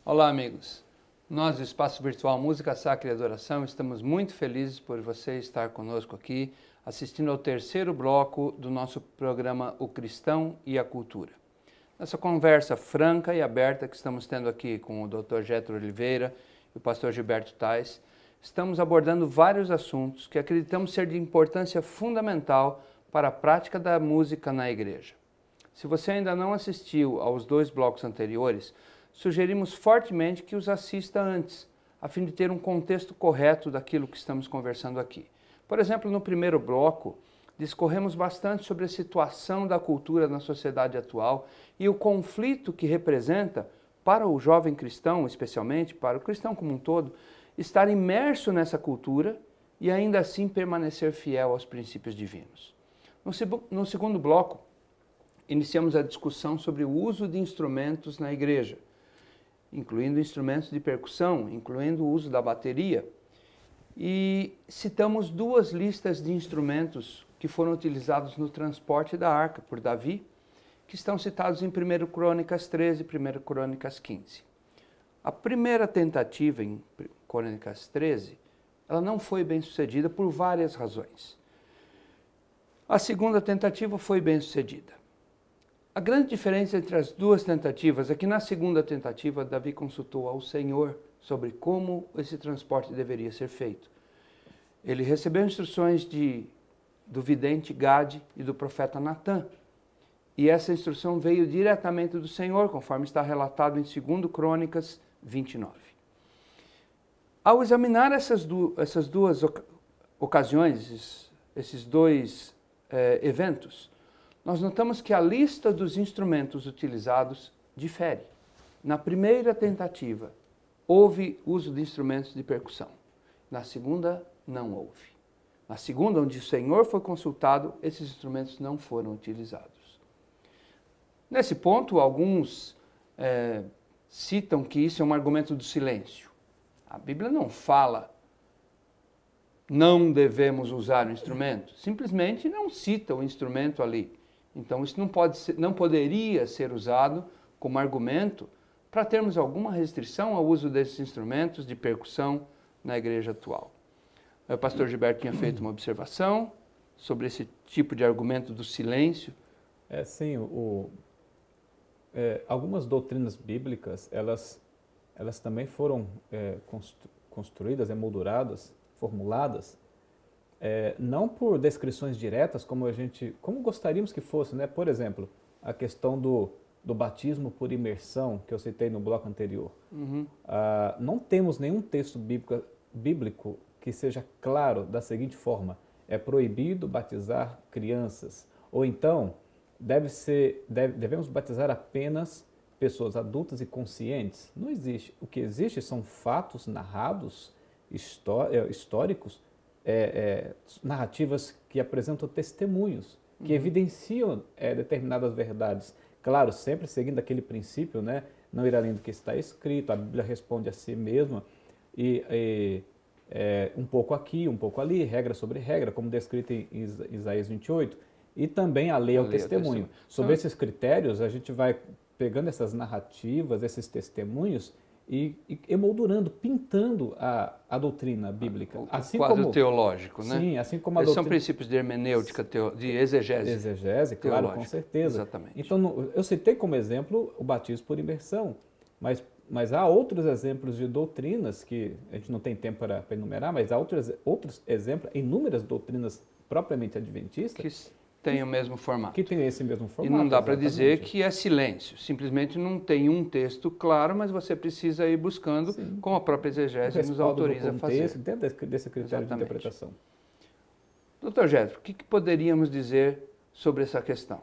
Olá, amigos. Nós do Espaço Virtual Música Sacra e Adoração estamos muito felizes por você estar conosco aqui, assistindo ao terceiro bloco do nosso programa O Cristão e a Cultura. Nessa conversa franca e aberta que estamos tendo aqui com o Dr. Jétro Oliveira e o pastor Gilberto Tais, estamos abordando vários assuntos que acreditamos ser de importância fundamental para a prática da música na igreja. Se você ainda não assistiu aos dois blocos anteriores, sugerimos fortemente que os assista antes, a fim de ter um contexto correto daquilo que estamos conversando aqui. Por exemplo, no primeiro bloco, discorremos bastante sobre a situação da cultura na sociedade atual e o conflito que representa, para o jovem cristão, especialmente, para o cristão como um todo, estar imerso nessa cultura e ainda assim permanecer fiel aos princípios divinos. No segundo bloco, iniciamos a discussão sobre o uso de instrumentos na igreja, incluindo instrumentos de percussão, incluindo o uso da bateria, e citamos duas listas de instrumentos que foram utilizados no transporte da arca por Davi, que estão citados em 1 Crônicas 13 e 1 Crônicas 15. A primeira tentativa em Crônicas 13, ela não foi bem sucedida por várias razões. A segunda tentativa foi bem sucedida. A grande diferença entre as duas tentativas é que na segunda tentativa, Davi consultou ao Senhor sobre como esse transporte deveria ser feito. Ele recebeu instruções do vidente Gade e do profeta Natã. E essa instrução veio diretamente do Senhor, conforme está relatado em 2 Crônicas 29. Ao examinar essas duas ocasiões, esses dois eventos, nós notamos que a lista dos instrumentos utilizados difere. Na primeira tentativa, houve uso de instrumentos de percussão. Na segunda, não houve. Na segunda, onde o Senhor foi consultado, esses instrumentos não foram utilizados. Nesse ponto, alguns citam que isso é um argumento do silêncio. A Bíblia não fala não devemos usar o instrumento, simplesmente não cita o instrumento ali. Então, isso não poderia ser usado como argumento para termos alguma restrição ao uso desses instrumentos de percussão na igreja atual. O pastor Gilberto tinha feito uma observação sobre esse tipo de argumento do silêncio. Sim, algumas doutrinas bíblicas, elas também foram construídas, emolduradas, formuladas, não por descrições diretas, como gostaríamos que fosse, né? Por exemplo, a questão do batismo por imersão, que eu citei no bloco anterior. Uhum. Não temos nenhum texto bíblico que seja claro da seguinte forma: é proibido batizar crianças, ou então devemos batizar apenas pessoas adultas e conscientes. Não existe. O que existe são fatos narrados, históricos, narrativas que apresentam testemunhos, que evidenciam determinadas verdades. Claro, sempre seguindo aquele princípio, né? Não ir além do que está escrito, a Bíblia responde a si mesma, um pouco aqui, um pouco ali, regra sobre regra, como descrito em Isaías 28, e também a lei ao testemunho. Sobre esses critérios, a gente vai pegando essas narrativas, esses testemunhos, e emoldurando, pintando a doutrina bíblica. O quadro teológico, né? Sim, assim como a Esses doutrina... são princípios de hermenêutica, de exegese. Exegese, claro, com certeza. Exatamente. Então, eu citei como exemplo o batismo por imersão, mas há outros exemplos de doutrinas que a gente não tem tempo para enumerar, mas há outros exemplos, inúmeras doutrinas propriamente adventistas, tem o mesmo formato. Que tem esse mesmo formato. E não dá para dizer que é silêncio. Simplesmente não tem um texto claro, mas você precisa ir buscando, como a própria exegese nos autoriza a fazer. Dentro desse critério de interpretação. Dr. Jétro, o que poderíamos dizer sobre essa questão?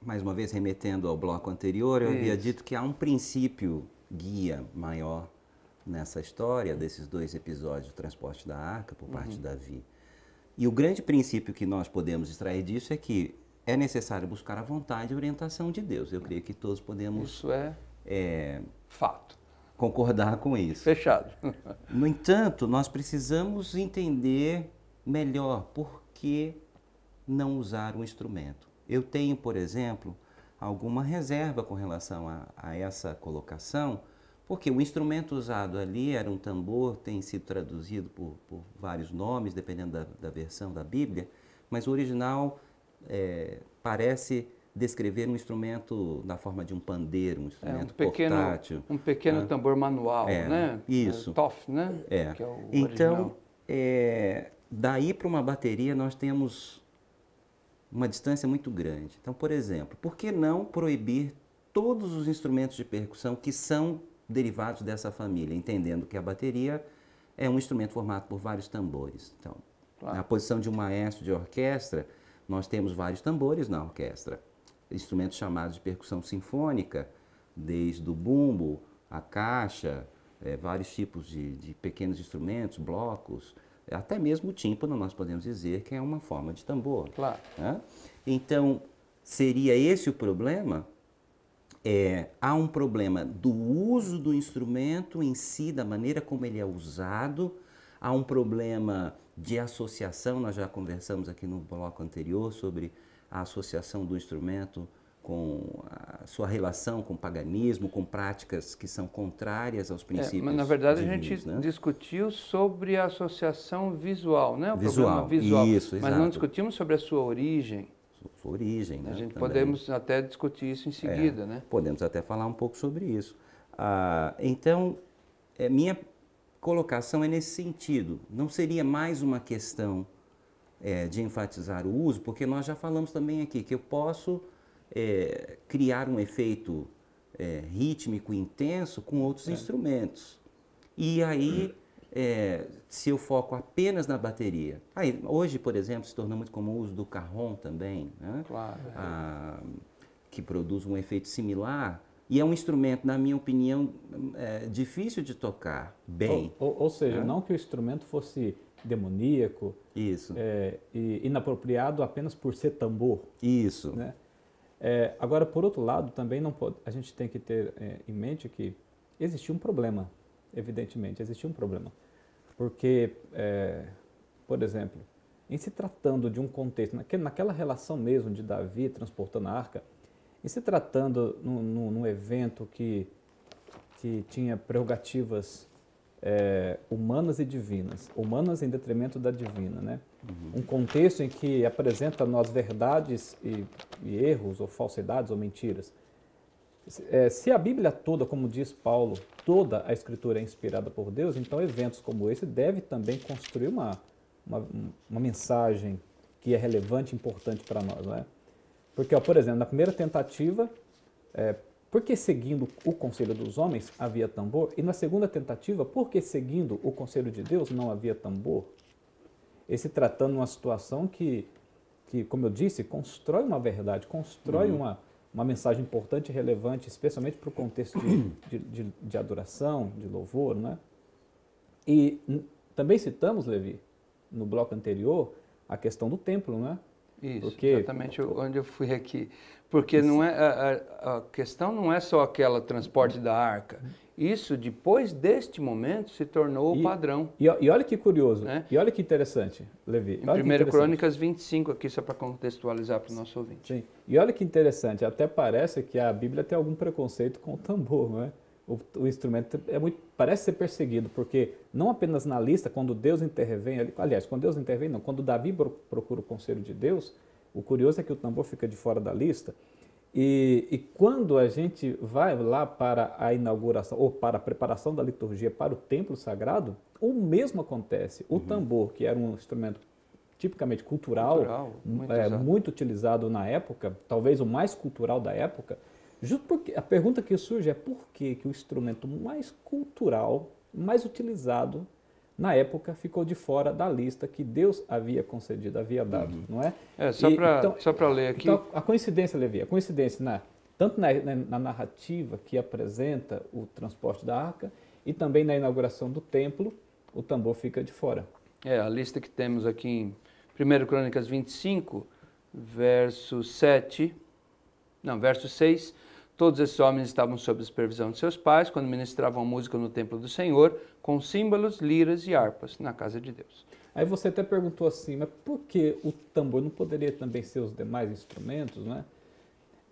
Mais uma vez, remetendo ao bloco anterior, eu havia dito que há um princípio guia maior nessa história desses dois episódios do transporte da arca por parte de Davi. E o grande princípio que nós podemos extrair disso é que é necessário buscar a vontade e a orientação de Deus. Eu creio que todos podemos... Isso é fato. Concordar com isso. Fechado. No entanto, nós precisamos entender melhor por que não usar um instrumento. Eu tenho, por exemplo, alguma reserva com relação a essa colocação, porque o instrumento usado ali era um tambor, tem sido traduzido por vários nomes, dependendo da versão da Bíblia, mas o original parece descrever um instrumento na forma de um pandeiro, um instrumento portátil. Um pequeno tambor manual, né? Isso. Toff, né? Que é o então, daí para uma bateria nós temos uma distância muito grande. Então, por exemplo, por que não proibir todos os instrumentos de percussão que são derivados dessa família, entendendo que a bateria é um instrumento formado por vários tambores. Então, na posição de um maestro de orquestra, nós temos vários tambores na orquestra. Instrumentos chamados de percussão sinfônica, desde o bumbo, a caixa, vários tipos de pequenos instrumentos, blocos, até mesmo o tímpano, nós podemos dizer que é uma forma de tambor. Claro. Né? Então, seria esse o problema? Há um problema do uso do instrumento em si, da maneira como ele é usado, há um problema de associação, nós já conversamos aqui no bloco anterior sobre a associação do instrumento com a sua relação com o paganismo, com práticas que são contrárias aos princípios mas na verdade divinos, a gente né? discutiu sobre a associação visual, né? O visual, problema visual, isso, mas exato. não discutimos sobre a sua origem. Sua origem, né? A gente também. podemos até discutir isso em seguida, né? Podemos até falar um pouco sobre isso. Então, minha colocação é nesse sentido. Não seria mais uma questão de enfatizar o uso, porque nós já falamos também aqui que eu posso criar um efeito rítmico intenso com outros instrumentos. E aí, se eu foco apenas na bateria... hoje, por exemplo, se tornou muito comum o uso do carrom também, né? Claro. Que produz um efeito similar. E é um instrumento, na minha opinião, difícil de tocar bem. Ou seja, não que o instrumento fosse demoníaco, Isso. E inapropriado apenas por ser tambor. Isso. Né? Agora, por outro lado, também a gente tem que ter em mente que existia um problema, evidentemente, existia um problema. Porque, por exemplo, em se tratando de um contexto, naquela relação mesmo de Davi transportando a arca, em se tratando num evento que tinha prerrogativas humanas e divinas, humanas em detrimento da divina, né? Um contexto em que apresenta a nós verdades e erros, ou falsidades, ou mentiras. Se a Bíblia toda, como diz Paulo, toda a Escritura é inspirada por Deus, então eventos como esse devem também construir uma mensagem que é relevante e importante para nós, não é? Porque, por exemplo, na primeira tentativa, porque seguindo o conselho dos homens havia tambor, e na segunda tentativa, porque seguindo o conselho de Deus não havia tambor. Esse tratando uma situação que, como eu disse, constrói uma verdade, constrói uma mensagem importante e relevante, especialmente para o contexto de adoração, de louvor, né? E também citamos, Levi, no bloco anterior, a questão do templo, né? Isso, exatamente onde eu fui aqui. Porque não a questão não é só aquela transporte da arca. Isso, depois deste momento, se tornou o padrão. E olha que curioso, né? E olha que interessante, Levi. Em 1 Crônicas 25, aqui só para contextualizar para o nosso ouvinte. Sim. E olha que interessante, até parece que a Bíblia tem algum preconceito com o tambor, não é? O instrumento parece ser perseguido, porque não apenas na lista, quando Deus intervém, aliás, quando Deus intervém não, quando Davi procura o conselho de Deus, o curioso é que o tambor fica de fora da lista, e quando a gente vai lá para a inauguração, ou para a preparação da liturgia para o templo sagrado, o mesmo acontece. O tambor, que era um instrumento tipicamente cultural muito utilizado na época, talvez o mais cultural da época, justo porque a pergunta que surge é por que o instrumento mais cultural, mais utilizado na época, ficou de fora da lista que Deus havia concedido, havia dado, não é? Só para ler aqui. Então, a coincidência, Levi, tanto na narrativa que apresenta o transporte da arca e também na inauguração do templo, o tambor fica de fora. A lista que temos aqui em 1 Crônicas 25, verso 6, todos esses homens estavam sob a supervisão de seus pais quando ministravam música no templo do Senhor, com símbolos, liras e harpas na casa de Deus. Aí você até perguntou assim, mas por que o tambor não poderia também ser os demais instrumentos, né?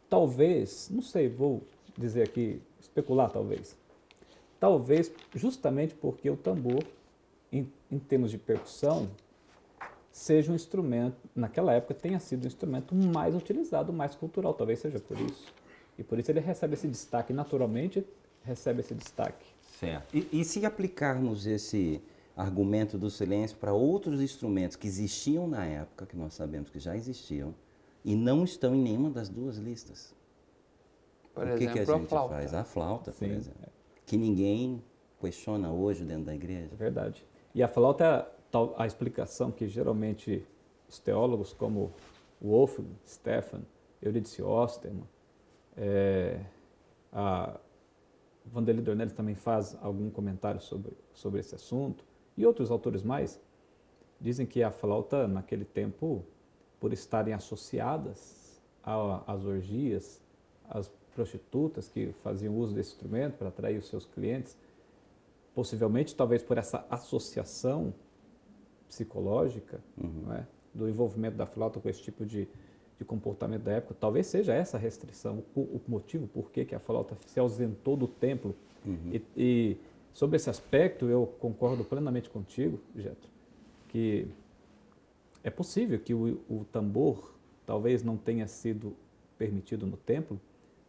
talvez, não sei, vou dizer aqui, especular talvez. Talvez justamente porque o tambor, em termos de percussão, seja um instrumento, naquela época tenha sido o instrumento mais utilizado, mais cultural, talvez seja por isso. E por isso ele recebe esse destaque, naturalmente recebe esse destaque. Certo. E se aplicarmos esse argumento do silêncio para outros instrumentos que existiam na época, que nós sabemos que já existiam, e não estão em nenhuma das duas listas? Por O que exemplo, que a gente flauta. faz? A flauta, por Sim. exemplo. Que ninguém questiona hoje dentro da igreja. É verdade. E a flauta, a explicação que geralmente os teólogos como Wolfgang, Stephan, Eurídice Ostermann, a Vanderlei Dornelles também faz algum comentário sobre esse assunto, e outros autores mais, dizem que a flauta, naquele tempo, por estarem associadas às orgias, às prostitutas que faziam uso desse instrumento para atrair os seus clientes, possivelmente, talvez por essa associação psicológica, não é, do envolvimento da flauta com esse tipo de comportamento da época, talvez seja essa a restrição, o motivo por que a flauta se ausentou do templo. E sobre esse aspecto, eu concordo plenamente contigo, Jetro, que é possível que o tambor talvez não tenha sido permitido no templo,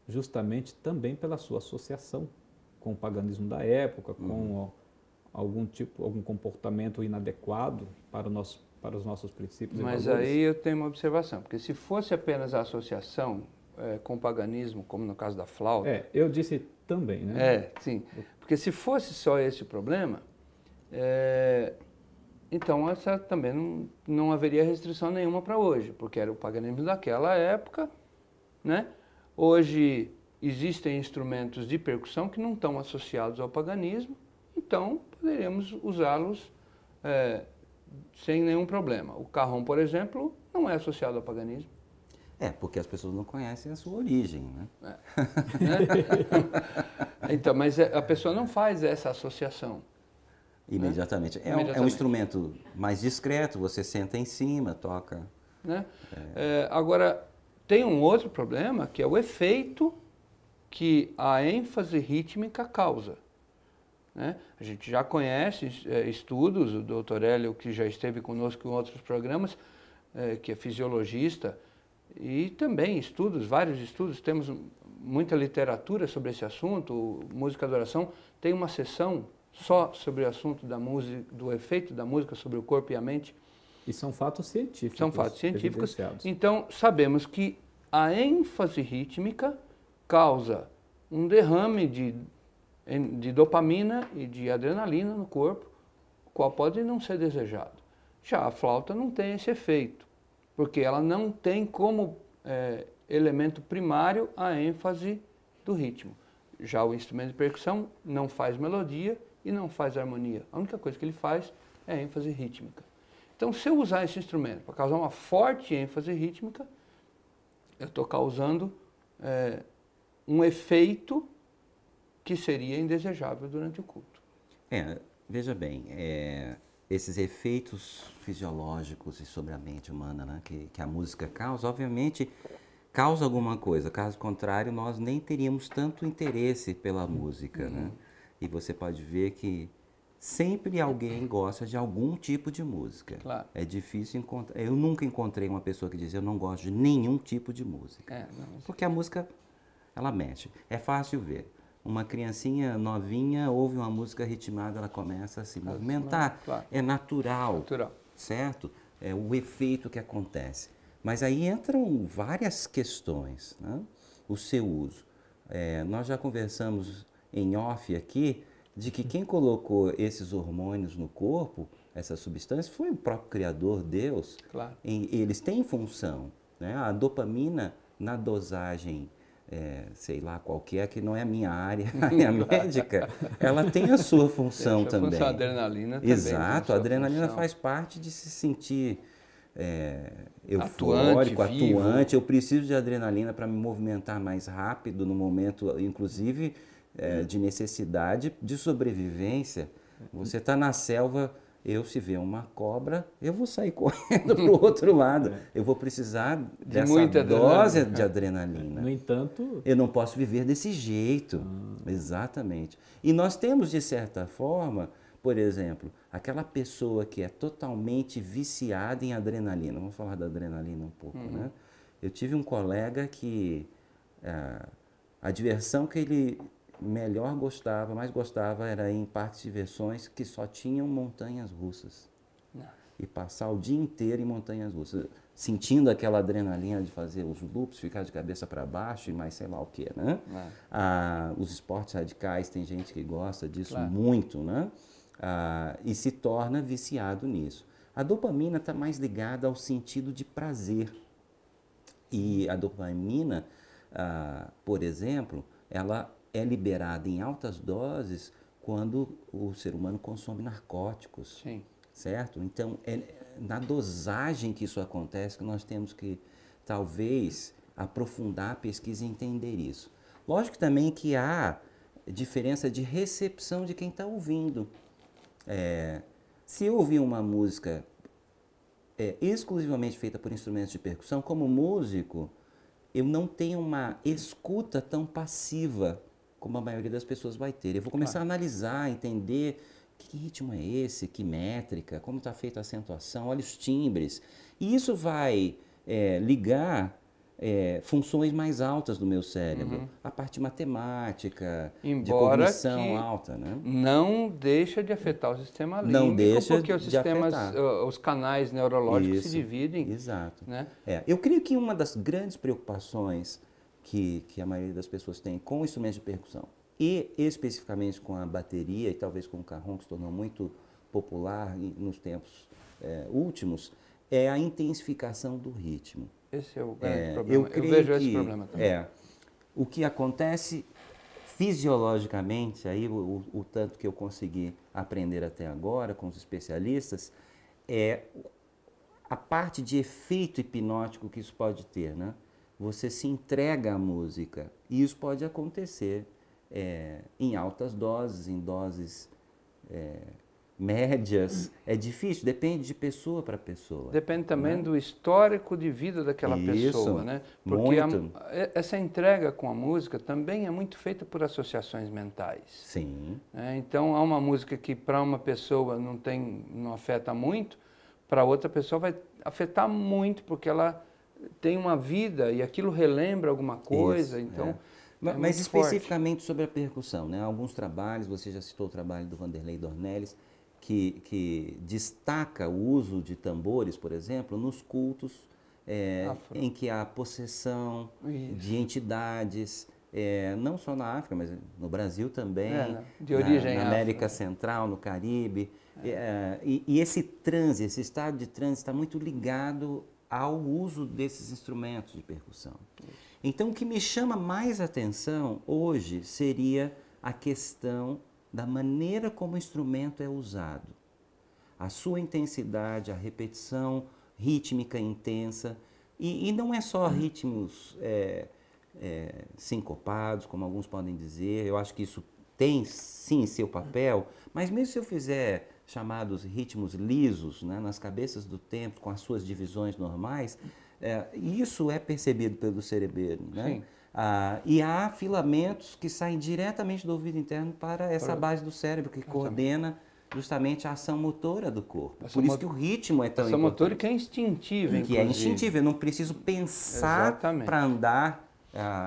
justamente também pela sua associação com o paganismo da época, com algum comportamento inadequado para os nossos princípios e Mas valores. aí eu tenho uma observação, porque se fosse apenas a associação com o paganismo, como no caso da flauta... Eu disse também, né? Sim. Porque se fosse só esse o problema, então essa também não haveria restrição nenhuma para hoje, porque era o paganismo daquela época, né? Hoje existem instrumentos de percussão que não estão associados ao paganismo, então poderíamos usá-los sem nenhum problema. O cajón, por exemplo, não é associado ao paganismo. Porque as pessoas não conhecem a sua origem, né? Então, mas a pessoa não faz essa associação. Imediatamente. Né? É um instrumento mais discreto, você senta em cima, toca. Né? Agora, tem um outro problema, que é o efeito que a ênfase rítmica causa. Né? A gente já conhece estudos, o doutor Hélio, que já esteve conosco em outros programas, que é fisiologista, e também vários estudos, temos muita literatura sobre esse assunto. Música Adoração tem uma sessão só sobre o assunto da música, do efeito da música sobre o corpo e a mente. E são fatos científicos. São fatos científicos. Então, sabemos que a ênfase rítmica causa um derrame de dopamina e de adrenalina no corpo, o qual pode não ser desejado. Já a flauta não tem esse efeito, porque ela não tem como elemento primário a ênfase do ritmo. Já o instrumento de percussão não faz melodia e não faz harmonia. A única coisa que ele faz é a ênfase rítmica. Então, se eu usar esse instrumento para causar uma forte ênfase rítmica, eu estou causando um efeito que seria indesejável durante o culto. Veja bem, esses efeitos fisiológicos e sobre a mente humana, né, que a música causa, obviamente causa alguma coisa. Caso contrário, nós nem teríamos tanto interesse pela música. Né? E você pode ver que sempre alguém gosta de algum tipo de música. Claro. É difícil encontrar. Eu nunca encontrei uma pessoa que dizia eu não gosto de nenhum tipo de música. Porque a música, ela mexe. É fácil ver. Uma criancinha novinha ouve uma música ritmada, ela começa a se movimentar. Claro. É natural, certo? É o efeito que acontece. Mas aí entram várias questões, né? O seu uso. Nós já conversamos em off aqui de que quem colocou esses hormônios no corpo, essas substâncias, foi o próprio Criador, Deus. Claro. Eles têm função. Né? A dopamina, na dosagem, sei lá qual que não é a minha área, a área médica, ela tem a sua função também. A adrenalina também. Exato, a adrenalina faz parte de se sentir eufórico, atuante. Eu preciso de adrenalina para me movimentar mais rápido no momento, inclusive, de necessidade de sobrevivência. Você está na selva, eu se ver uma cobra, eu vou sair correndo para o outro lado. Eu vou precisar dessa muita dose adrenalina. de adrenalina. No entanto... Eu não posso viver desse jeito. Exatamente. E nós temos, de certa forma, por exemplo, aquela pessoa que é totalmente viciada em adrenalina. Vamos falar da adrenalina um pouco, né? Eu tive um colega que a diversão que ele melhor gostava, mais gostava, era em parques de diversões que só tinham montanhas russas. E passar o dia inteiro em montanhas russas, sentindo aquela adrenalina de fazer os loops, ficar de cabeça para baixo e mais sei lá o que, né? Os esportes radicais, tem gente que gosta disso muito, né? E se torna viciado nisso. A dopamina está mais ligada ao sentido de prazer. E a dopamina, por exemplo, ela é liberada em altas doses quando o ser humano consome narcóticos. Sim. Certo? Então, é na dosagem que isso acontece que nós temos que, talvez, aprofundar a pesquisa e entender isso. Lógico também que há diferença de recepção de quem está ouvindo. Se eu ouvir uma música exclusivamente feita por instrumentos de percussão, como músico, eu não tenho uma escuta tão passiva como a maioria das pessoas vai ter. Eu vou começar a analisar, entender que ritmo é esse, que métrica, como está feita a acentuação, olha os timbres. E isso vai ligar funções mais altas do meu cérebro, a parte matemática, de cognição alta, né? Não deixa de afetar o sistema límbico, não deixa porque os sistemas, os canais neurológicos se dividem. Exato. Né? Eu creio que uma das grandes preocupações que a maioria das pessoas tem com instrumentos de percussão, e especificamente com a bateria e talvez com o carrom, que se tornou muito popular nos tempos últimos, é a intensificação do ritmo. Esse é o grande problema. Eu vejo esse problema também. O que acontece fisiologicamente, aí o tanto que eu consegui aprender até agora com os especialistas, é a parte de efeito hipnótico que isso pode ter, né? Você se entrega à música e isso pode acontecer em altas doses, em doses médias. É difícil, depende de pessoa para pessoa. Depende também do histórico de vida daquela pessoa, né? Porque essa entrega com a música também é muito feita por associações mentais. Sim. Então, há uma música que para uma pessoa não afeta muito, para outra pessoa vai afetar muito, porque ela tem uma vida e aquilo relembra alguma coisa. Isso, então, mas especificamente sobre a percussão, né? Alguns trabalhos, você já citou o trabalho do Vanderlei Dornelles, que destaca o uso de tambores, por exemplo, nos cultos em que há possessão de entidades, não só na África, mas no Brasil também, de origem na América Central, no Caribe. E esse transe, esse estado de transe está muito ligado ao uso desses instrumentos de percussão. Então, o que me chama mais atenção hoje seria a questão da maneira como o instrumento é usado. A sua intensidade, a repetição rítmica intensa. E não é só ritmos sincopados, como alguns podem dizer. Eu acho que isso tem, sim, seu papel. Mas mesmo se eu fizer chamados ritmos lisos, né, nas cabeças do tempo, com as suas divisões normais, isso é percebido pelo cerebelo, né? Sim. E há filamentos que saem diretamente do ouvido interno para essa base do cérebro, que coordena justamente a ação motora do corpo. Por isso que o ritmo é tão importante. Ação motora que é instintiva, inclusive. Que é instintiva, eu não preciso pensar para andar.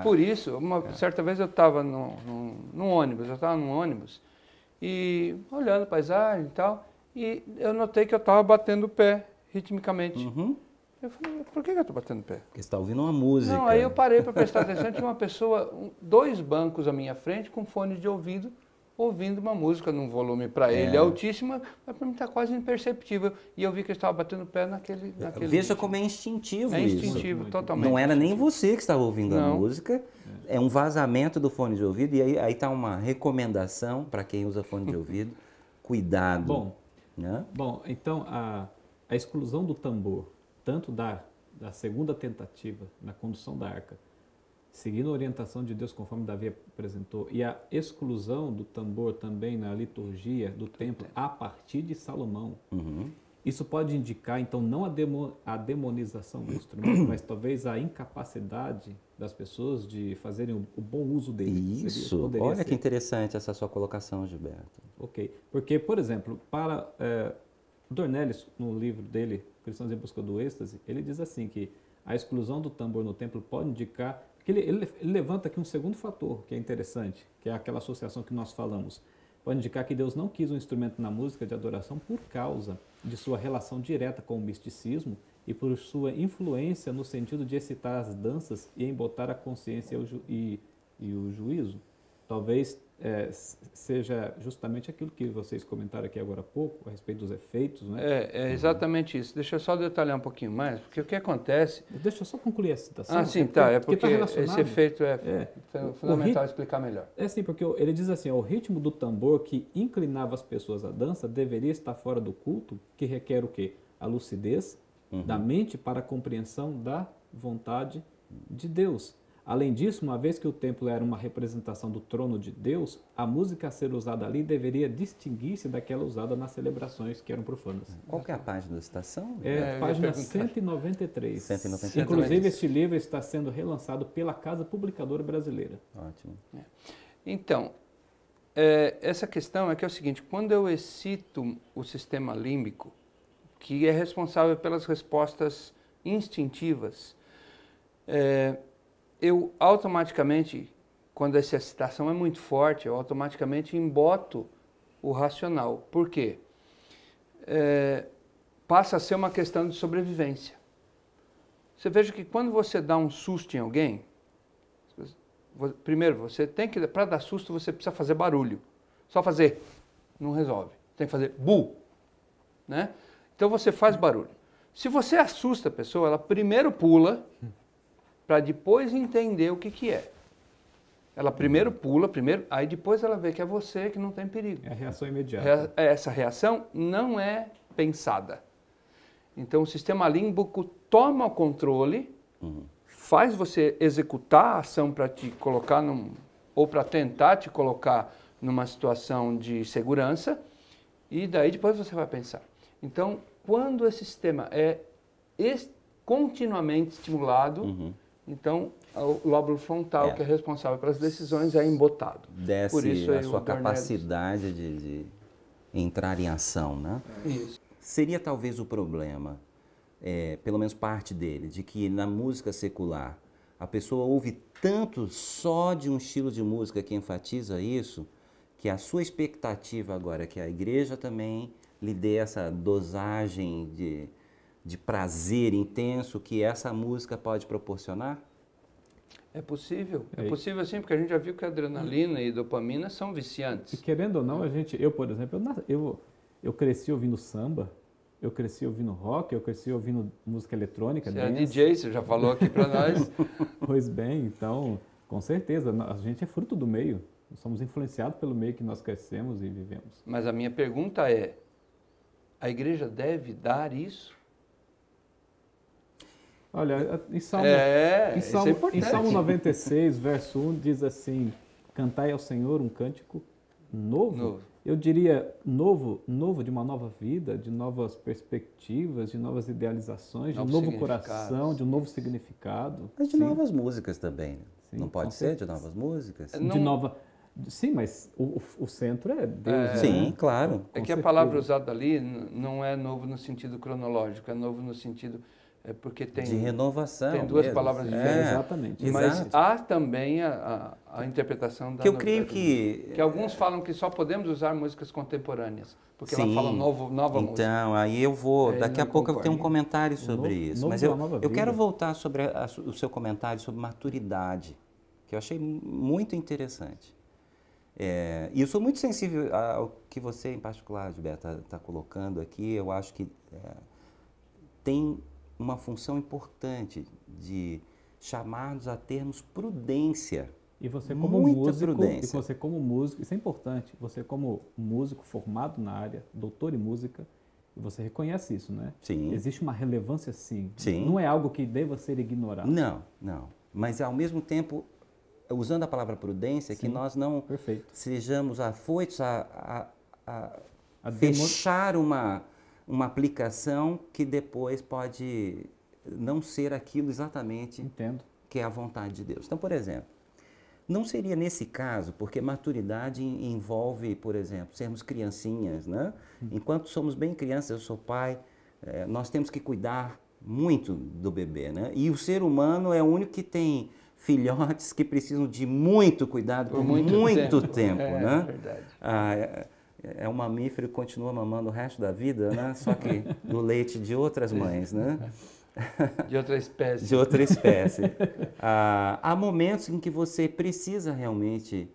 Por isso, certa vez eu estava num ônibus, e olhando a paisagem e tal, e eu notei que eu estava batendo o pé ritmicamente. Eu falei, por que eu estou batendo o pé? Porque você está ouvindo uma música. Não, aí eu parei para prestar atenção, tinha uma pessoa, 2 bancos à minha frente, com fone de ouvido, ouvindo uma música num volume para ele altíssimo, mas para mim está quase imperceptível. E eu vi que ele estava batendo o pé naquele Veja ritmo. como é instintivo isso. É instintivo, totalmente. Não era nem você que estava ouvindo a música, é um vazamento do fone de ouvido. E aí está uma recomendação para quem usa fone de ouvido, cuidado. Bom, né? Então a exclusão do tambor, tanto da segunda tentativa na condução da arca, seguindo a orientação de Deus, conforme Davi apresentou, e a exclusão do tambor também na liturgia do templo a partir de Salomão, isso pode indicar, então, não a demonização do instrumento, mas talvez a incapacidade das pessoas de fazerem o bom uso dele. Isso, olha que interessante essa sua colocação, Gilberto. Ok, porque, por exemplo, para Dornelles, no livro dele, Cristãos em Busca do Êxtase, ele diz assim que a exclusão do tambor no templo pode indicar, que ele levanta aqui um segundo fator que é interessante, que é aquela associação que nós falamos. Pode indicar que Deus não quis um instrumento na música de adoração por causa de sua relação direta com o misticismo e por sua influência no sentido de excitar as danças e embotar a consciência e o juízo. Talvez seja justamente aquilo que vocês comentaram aqui agora há pouco, a respeito dos efeitos, né? É exatamente isso. Deixa eu só detalhar um pouquinho mais, porque o que acontece... Deixa eu só concluir a citação. Ah, sim, tá. É porque tá esse efeito é fundamental explicar melhor. É sim, porque ele diz assim, o ritmo do tambor que inclinava as pessoas à dança deveria estar fora do culto, que requer o quê? A lucidez da mente para a compreensão da vontade de Deus. Além disso, uma vez que o templo era uma representação do trono de Deus, a música a ser usada ali deveria distinguir-se daquela usada nas celebrações que eram profanas. Qual que é a página da citação? Página 193. 193. Inclusive, este livro está sendo relançado pela Casa Publicadora Brasileira. Ótimo. Então, essa questão é que é o seguinte, quando eu excito o sistema límbico, que é responsável pelas respostas instintivas, eu automaticamente, quando essa excitação é muito forte, eu automaticamente emboto o racional. Por quê? Passa a ser uma questão de sobrevivência. Você veja que quando você dá um susto em alguém, primeiro, você tem que, para dar susto, você precisa fazer barulho. Só fazer não resolve. Tem que fazer bu, né? Então você faz barulho. Se você assusta a pessoa, ela primeiro pula para depois entender o que é. Ela primeiro pula, aí depois ela vê que é você, que não tem perigo. É a reação imediata. Essa reação não é pensada. Então o sistema límbico toma o controle, faz você executar a ação para te colocar ou para tentar te colocar numa situação de segurança, e daí depois você vai pensar. Então, quando esse sistema é continuamente estimulado, então o lóbulo frontal, que é responsável pelas decisões, é embotado. Desce por isso, a sua capacidade de entrar em ação, né? Isso. Seria talvez o problema, pelo menos parte dele, de que na música secular a pessoa ouve tanto só de um estilo de música que enfatiza isso, que a sua expectativa agora é que a igreja também lhe dê essa dosagem de prazer intenso que essa música pode proporcionar? É possível sim, porque a gente já viu que a adrenalina e dopamina são viciantes. E querendo ou não, eu, por exemplo, eu cresci ouvindo samba, eu cresci ouvindo rock, eu cresci ouvindo música eletrônica. Você é DJ, você já falou aqui para nós. Pois bem, então, com certeza, a gente é fruto do meio, somos influenciados pelo meio que nós crescemos e vivemos. Mas a minha pergunta é, a igreja deve dar isso? Olha, em Salmo 96, verso 1, diz assim, cantai ao Senhor um cântico novo. Eu diria novo de uma nova vida, de novas perspectivas, de novas idealizações, de um novo coração, de um novo significado. Mas de novas músicas também. Sim, não pode ser de novas músicas? Sim, mas o centro é Deus. Né? Sim, claro. É que a palavra usada ali não é novo no sentido cronológico, é novo no sentido... porque tem... De renovação. Tem duas palavras diferentes. Exatamente. Mas há também a interpretação da que eu creio que alguns falam que só podemos usar músicas contemporâneas, porque ela fala nova música. Então, aí eu vou... daqui a pouco eu tenho um comentário sobre isso. Mas eu quero voltar sobre o seu comentário sobre maturidade, que eu achei muito interessante. E eu sou muito sensível ao que você, em particular, Gilberto, está colocando aqui. Eu acho que tem uma função importante de chamarmos a termos prudência. E você como músico, isso é importante, você como músico formado na área, doutor em música, você reconhece isso, né? Sim. Existe uma relevância, sim. Sim. Não é algo que deva ser ignorado. Não, não. mas ao mesmo tempo, usando a palavra prudência, que nós não sejamos afoitos a fechar uma aplicação que depois pode não ser aquilo exatamente que é a vontade de Deus. Então, por exemplo, não seria nesse caso, porque maturidade envolve, por exemplo, sermos criancinhas, né? Enquanto somos bem crianças, eu sou pai, nós temos que cuidar muito do bebê, né? E o ser humano é o único que tem filhotes que precisam de muito cuidado por muito tempo, né? É verdade. É um mamífero que continua mamando o resto da vida, né? Só que do leite de outras mães, né? De outra espécie. De outra espécie. Há momentos em que você precisa realmente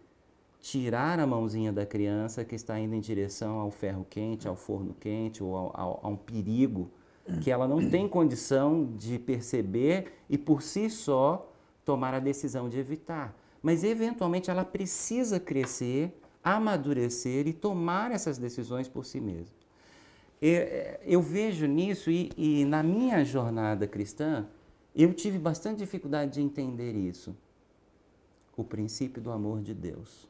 tirar a mãozinha da criança que está indo em direção ao ferro quente, ao forno quente ou a um perigo que ela não tem condição de perceber e por si só tomar a decisão de evitar. Mas eventualmente ela precisa crescer, amadurecer e tomar essas decisões por si mesma. Eu vejo nisso e na minha jornada cristã, eu tive bastante dificuldade de entender isso. O princípio do amor de Deus.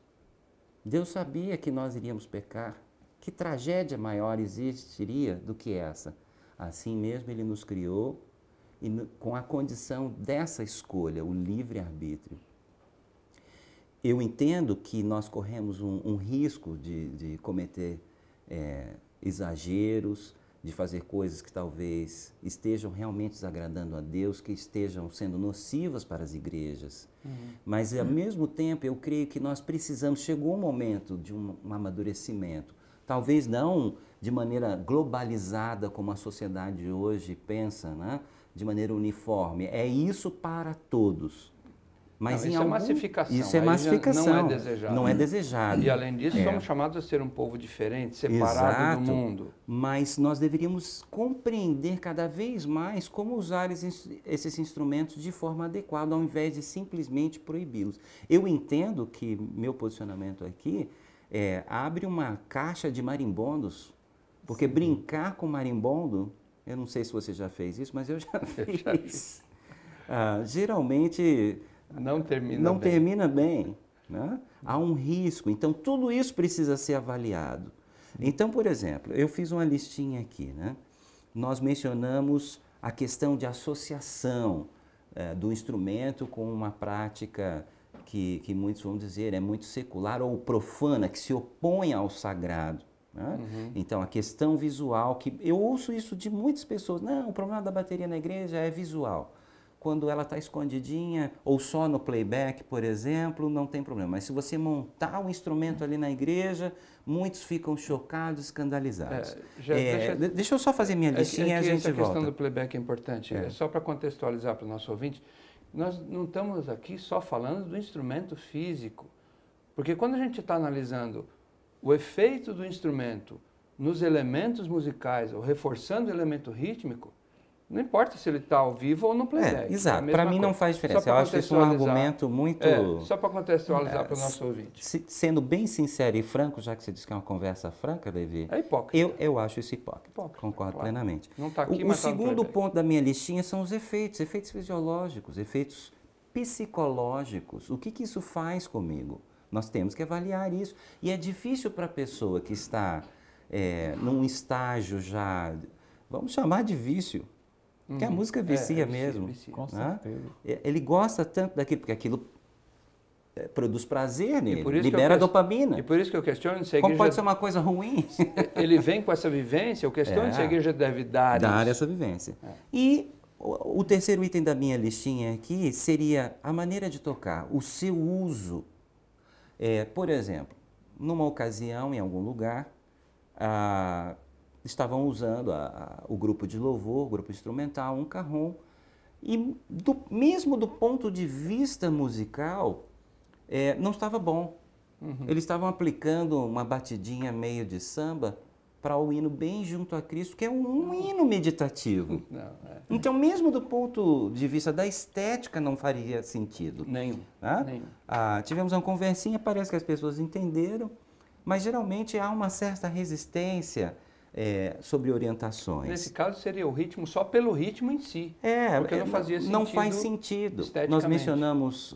Deus sabia que nós iríamos pecar. Que tragédia maior existiria do que essa? Assim mesmo Ele nos criou e com a condição dessa escolha, o livre-arbítrio. Eu entendo que nós corremos um risco de cometer exageros, de fazer coisas que talvez estejam realmente desagradando a Deus, que estejam sendo nocivas para as igrejas. Mas, ao mesmo tempo, eu creio que nós precisamos, chegou um momento de um amadurecimento, talvez não de maneira globalizada como a sociedade hoje pensa, né? De maneira uniforme. É isso para todos. Mas não, isso é massificação. Isso é massificação. Não é desejado. Não é desejado. E além disso, somos chamados a ser um povo diferente, separado do mundo. Mas nós deveríamos compreender cada vez mais como usar esses instrumentos de forma adequada, ao invés de simplesmente proibi-los. Eu entendo que meu posicionamento aqui abre uma caixa de marimbondos, porque brincar com marimbondo, eu não sei se você já fez isso, mas eu já fiz. Geralmente não termina bem, né? Há um risco, então tudo isso precisa ser avaliado. Então, por exemplo, eu fiz uma listinha aqui, né? Nós mencionamos a questão de associação do instrumento com uma prática que muitos vão dizer é muito secular ou profana, que se opõe ao sagrado. Né? Então, a questão visual, que eu ouço isso de muitas pessoas, não, o problema da bateria na igreja é visual. Quando ela está escondidinha ou só no playback, por exemplo, não tem problema. Mas se você montar um instrumento ali na igreja, muitos ficam chocados, escandalizados. Deixa eu só fazer minha listinha e a gente volta. Essa questão do playback é importante. Só para contextualizar para o nosso ouvinte, nós não estamos aqui só falando do instrumento físico. Porque quando a gente está analisando o efeito do instrumento nos elementos musicais ou reforçando o elemento rítmico, não importa se ele está ao vivo ou no playback. Exato. Para mim não faz diferença. Eu acho isso um argumento muito... só para contextualizar para o nosso ouvinte. Sendo bem sincero e franco, já que você disse que é uma conversa franca, Levi... É hipócrita. Eu acho isso hipócrita. Concordo plenamente. Não tá aqui, o segundo ponto da minha listinha são os efeitos. Efeitos fisiológicos, efeitos psicológicos. O que isso faz comigo? Nós temos que avaliar isso. E é difícil para a pessoa que está num estágio já... Vamos chamar de vício. Porque a música vicia mesmo. Vicia. Com certeza. Ele gosta tanto daquilo, porque aquilo produz prazer nele, libera dopamina. E por isso que eu questiono se a igreja... Como pode ser uma coisa ruim? Ele vem com essa vivência, eu questiono se a igreja deve dar essa vivência. E o terceiro item da minha listinha aqui seria a maneira de tocar, o seu uso. Por exemplo, numa ocasião, em algum lugar, estavam usando o grupo de louvor, o grupo instrumental, um carrom, e mesmo do ponto de vista musical, não estava bom. Eles estavam aplicando uma batidinha meio de samba para o hino bem junto a Cristo, que é um hino meditativo. Então, mesmo do ponto de vista da estética, não faria sentido. Nenhum. Tivemos uma conversinha, parece que as pessoas entenderam, mas geralmente há uma certa resistência sobre orientações. Nesse caso seria o ritmo só pelo ritmo em si. Porque não fazia sentido. Não faz sentido. Nós mencionamos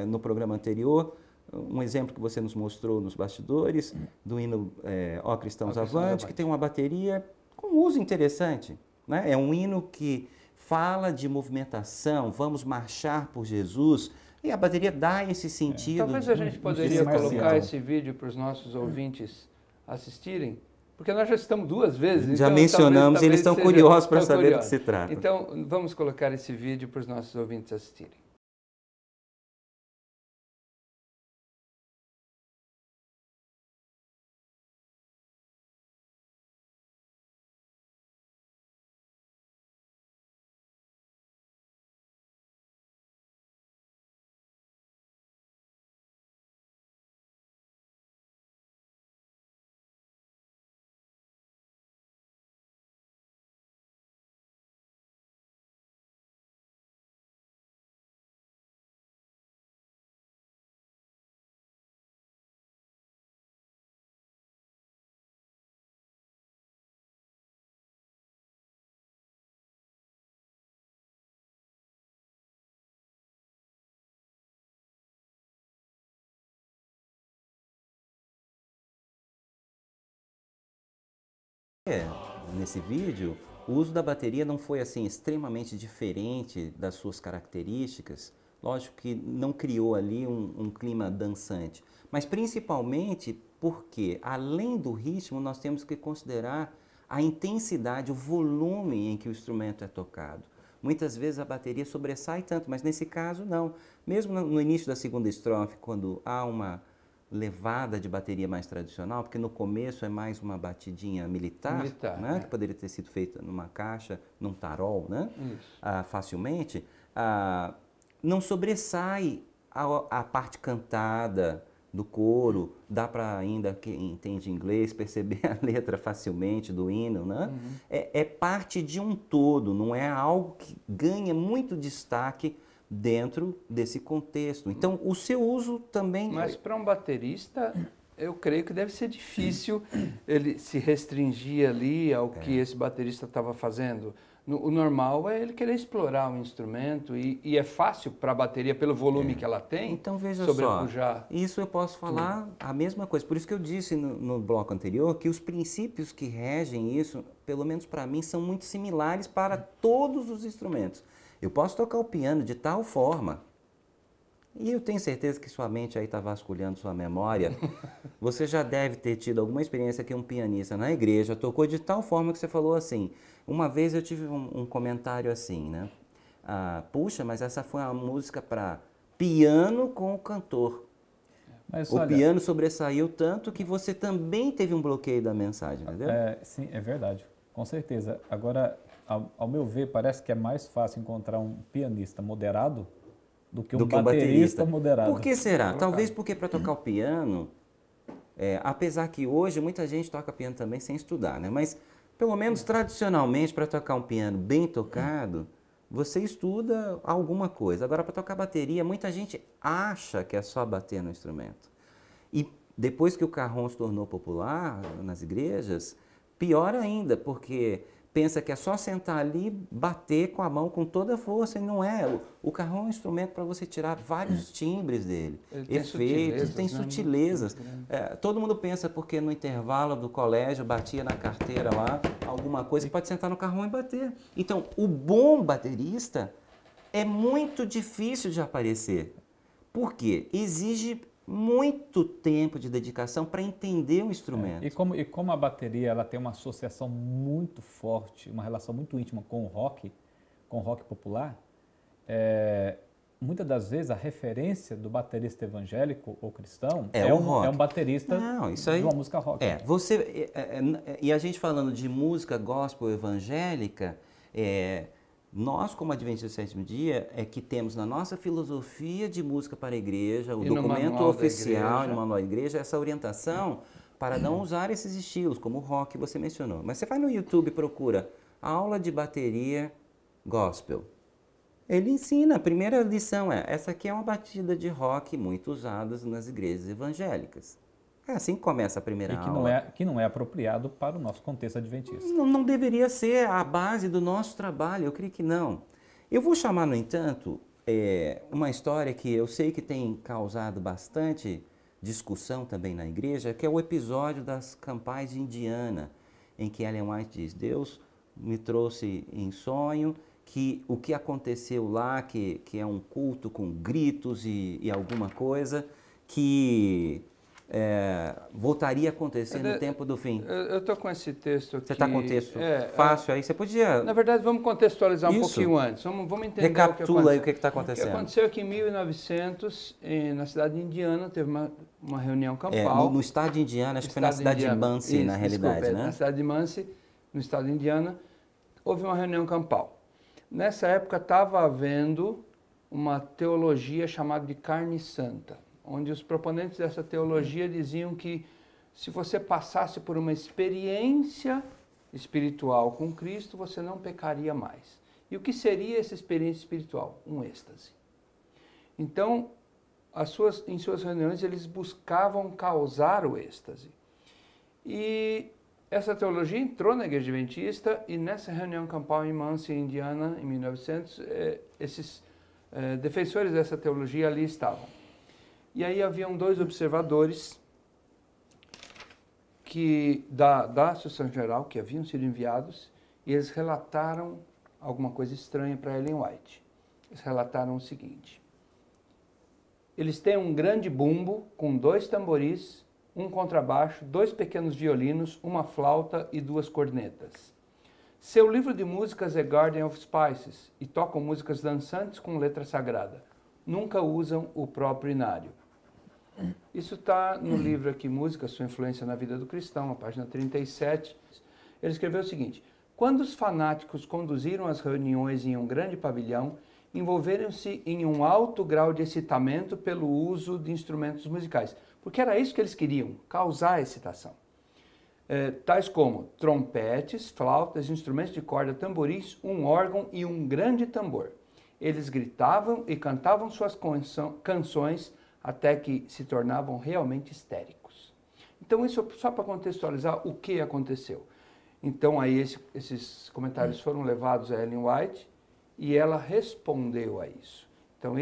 no programa anterior um exemplo que você nos mostrou nos bastidores do hino Ó Cristãos Avante, que tem uma bateria com um uso interessante, né? É um hino que fala de movimentação, vamos marchar por Jesus, e a bateria dá esse sentido. Talvez a gente poderia colocar esse vídeo para os nossos ouvintes assistirem, porque nós já estamos 2 vezes. Já então, mencionamos, eles estão curiosos para saber do que se trata. Então, vamos colocar esse vídeo para os nossos ouvintes assistirem. Nesse vídeo, o uso da bateria não foi assim extremamente diferente das suas características. Lógico que não criou ali um clima dançante, mas principalmente porque, além do ritmo, nós temos que considerar a intensidade, o volume em que o instrumento é tocado. Muitas vezes a bateria sobressai tanto, mas nesse caso não. Mesmo no início da segunda estrofe, quando há uma levada de bateria mais tradicional, porque no começo é mais uma batidinha militar, né? Que poderia ter sido feita numa caixa, num tarol, né? Facilmente, não sobressai a parte cantada do coro, dá para ainda quem entende inglês perceber a letra facilmente do hino, né? É parte de um todo, não é algo que ganha muito destaque dentro desse contexto. Então, o seu uso também... Mas para um baterista, eu creio que deve ser difícil ele se restringir ali ao que esse baterista estava fazendo. O normal é ele querer explorar um instrumento e é fácil para a bateria, pelo volume que ela tem, então, veja sobrepujar. Só, isso eu posso falar a mesma coisa. Por isso que eu disse no bloco anterior que os princípios que regem isso, pelo menos para mim, são muito similares para todos os instrumentos. Eu posso tocar o piano de tal forma, e eu tenho certeza que sua mente aí está vasculhando sua memória. Você já deve ter tido alguma experiência que um pianista na igreja tocou de tal forma que você falou assim. Uma vez eu tive um comentário assim, né? Puxa, mas essa foi uma música para piano com o cantor. Mas, o piano sobressaiu tanto que você também teve um bloqueio da mensagem, entendeu? Sim, é verdade, com certeza. Agora, ao meu ver, parece que é mais fácil encontrar um pianista moderado do que um baterista moderado. Por que será? Talvez porque para tocar o piano, apesar que hoje muita gente toca piano também sem estudar, né? Mas pelo menos tradicionalmente, para tocar um piano bem tocado, você estuda alguma coisa. Agora, para tocar bateria, muita gente acha que é só bater no instrumento. E depois que o carrom se tornou popular nas igrejas, pior ainda, porque pensa que é só sentar ali, bater com a mão com toda a força, e não é. O carrom é um instrumento para você tirar vários timbres dele, efeitos, tem sutilezas. Todo mundo pensa porque no intervalo do colégio batia na carteira lá, alguma coisa, pode sentar no carrom e bater. Então, o bom baterista é muito difícil de aparecer. Por quê? Exige muito tempo de dedicação para entender o instrumento. E como a bateria ela tem uma associação muito forte, uma relação muito íntima com o rock popular, muitas das vezes a referência do baterista evangélico ou cristão é um baterista de uma música rock. E a gente falando de música gospel evangélica, nós, como Adventistas do Sétimo Dia, que temos na nossa filosofia de música para a igreja, o documento oficial no manual da igreja, essa orientação para não usar esses estilos, como o rock você mencionou. Mas você vai no YouTube e procura aula de bateria gospel. Ele ensina, a primeira lição essa aqui é uma batida de rock muito usada nas igrejas evangélicas. É assim que começa a primeira E que aula. que não é apropriado para o nosso contexto adventista. Não deveria ser a base do nosso trabalho, eu creio que não. Eu vou chamar, no entanto, uma história que eu sei que tem causado bastante discussão também na igreja, que é o episódio das campais de Indiana, em que Ellen White diz: Deus me trouxe em sonho que o que aconteceu lá, que é um culto com gritos e alguma coisa, que voltaria a acontecer no tempo do fim. Eu estou com esse texto aqui. Você está com o texto fácil aí? Você podia... Na verdade, vamos contextualizar um Isso. pouquinho antes. Vamos entender Recapitula aí o que está o que acontecendo. aconteceu aqui em 1900, na cidade de Indiana, teve uma reunião campal. No estado de Indiana, acho que foi na cidade de Muncie, na realidade, desculpa, né? Na cidade de Muncie, no estado de Indiana, houve uma reunião campal. Nessa época estava havendo uma teologia chamada de carne santa, onde os proponentes dessa teologia diziam que se você passasse por uma experiência espiritual com Cristo, você não pecaria mais. E o que seria essa experiência espiritual? Um êxtase. Então, em suas reuniões, eles buscavam causar o êxtase. E essa teologia entrou na Igreja Adventista, e nessa reunião campal em Muncie, Indiana, em 1900, esses defensores dessa teologia ali estavam. E aí haviam dois observadores da Associação Geral, que haviam sido enviados, e eles relataram alguma coisa estranha para Ellen White. Eles relataram o seguinte: eles têm um grande bumbo com 2 tamboris, um contrabaixo, 2 pequenos violinos, uma flauta e 2 cornetas. Seu livro de músicas é Garden of Spices e tocam músicas dançantes com letra sagrada. Nunca usam o próprio inário. Isso está no livro aqui, Música, Sua Influência na Vida do Cristão, na página 37. Ele escreveu o seguinte: quando os fanáticos conduziram as reuniões em um grande pavilhão, envolveram-se em um alto grau de excitamento pelo uso de instrumentos musicais. Porque era isso que eles queriam, causar excitação. Tais como trompetes, flautas, instrumentos de corda, tamboris, um órgão e um grande tambor. Eles gritavam e cantavam suas canções até que se tornavam realmente histéricos. Então, isso só para contextualizar o que aconteceu. Então, aí esses comentários foram levados a Ellen White e ela respondeu a isso. Então,